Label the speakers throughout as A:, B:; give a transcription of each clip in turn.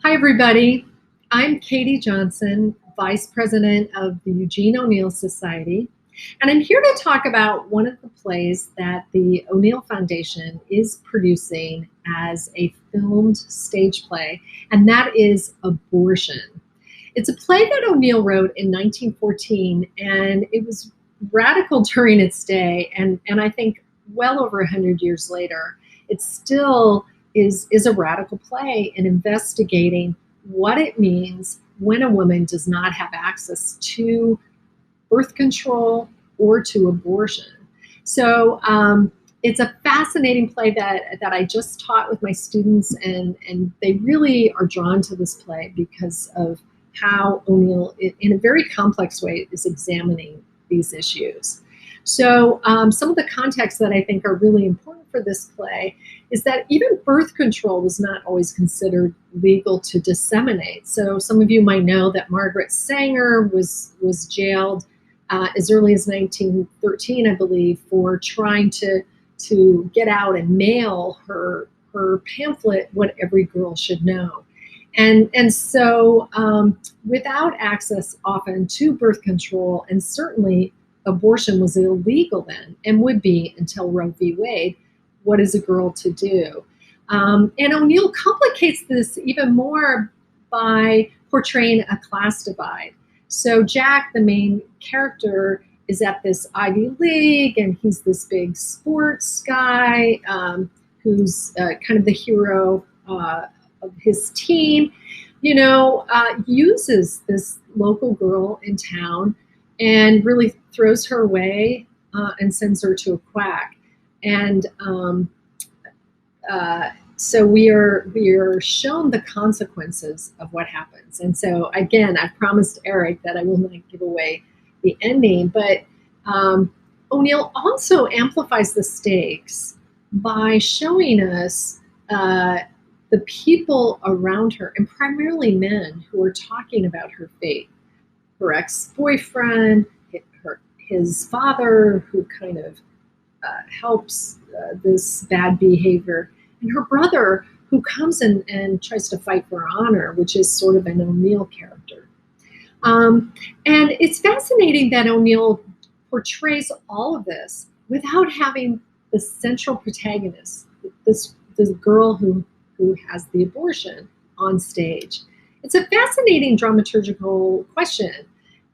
A: Hi, everybody. I'm Katie Johnson, Vice President of the Eugene O'Neill Society, and I'm here to talk about one of the plays that the O'Neill Foundation is producing as a filmed stage play, and that is Abortion. It's a play that O'Neill wrote in 1914, and it was radical during its day, and I think well over 100 years later, it still is a radical play in investigating what it means when a woman does not have access to birth control or to abortion. So it's a fascinating play that I just taught with my students, and they really are drawn to this play because of how O'Neill, in a very complex way, is examining these issues. So some of the contexts that I think are really important for this play is that even birth control was not always considered legal to disseminate. So some of you might know that Margaret Sanger was jailed as early as 1913, I believe, for trying to get out and mail her pamphlet, What Every Girl Should Know. And so without access often to birth control, and certainly abortion was illegal then and would be until Roe v. Wade, what is a girl to do? And O'Neill complicates this even more by portraying a class divide. So Jack, the main character, is at this Ivy League, and he's this big sports guy who's kind of the hero of his team, uses this local girl in town and really throws her away and sends her to a quack. And so we are shown the consequences of what happens. And so again, I promised Eric that I will not give away the ending, but O'Neill also amplifies the stakes by showing us the people around her, and primarily men, who are talking about her fate. Her ex-boyfriend, his father, who kind of helps this bad behavior, and her brother, who comes and tries to fight for honor, which is sort of an O'Neill character. And it's fascinating that O'Neill portrays all of this without having the central protagonist, this girl who has the abortion, on stage. It's a fascinating dramaturgical question,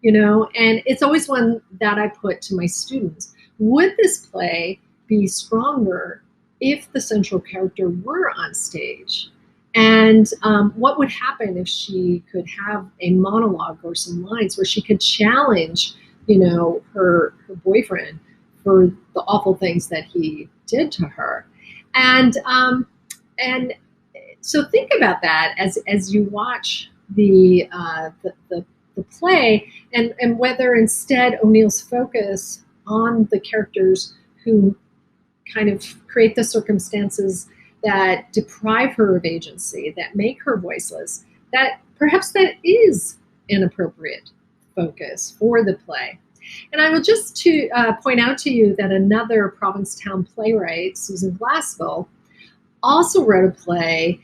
A: and it's always one that I put to my students. Would this play be stronger if the central character were on stage? And what would happen if she could have a monologue or some lines where she could challenge, her boyfriend for the awful things that he did to her? And so think about that as you watch the play, and whether instead O'Neill's focus on the characters who kind of create the circumstances that deprive her of agency, that make her voiceless, that perhaps that is an appropriate focus for the play. And I will just point out to you that another Provincetown playwright, Susan Glassville, also wrote a play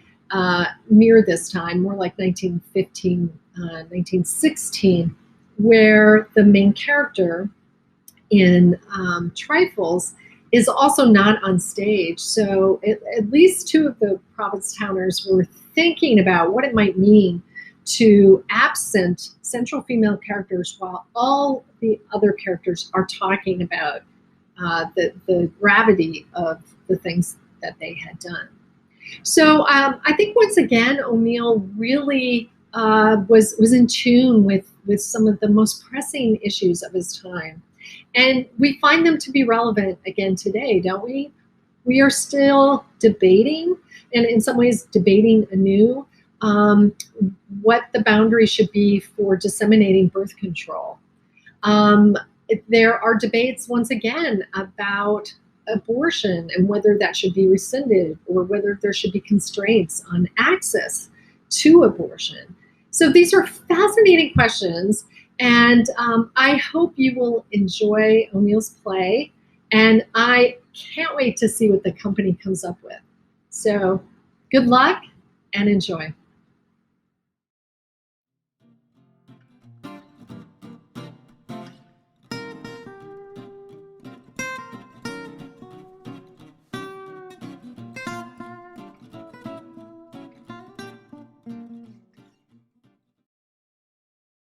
A: near this time, more like 1915, 1916, where the main character in Trifles is also not on stage. So at least two of the Provincetowners were thinking about what it might mean to absent central female characters while all the other characters are talking about the gravity of the things that they had done. So I think once again, O'Neill really was in tune with some of the most pressing issues of his time. And we find them to be relevant again today, don't we? We are still debating, and in some ways debating anew, what the boundary should be for disseminating birth control. There are debates, once again, about abortion and whether that should be rescinded or whether there should be constraints on access to abortion. So these are fascinating questions, and I hope you will enjoy O'Neill's play, and I can't wait to see what the company comes up with. So good luck and enjoy.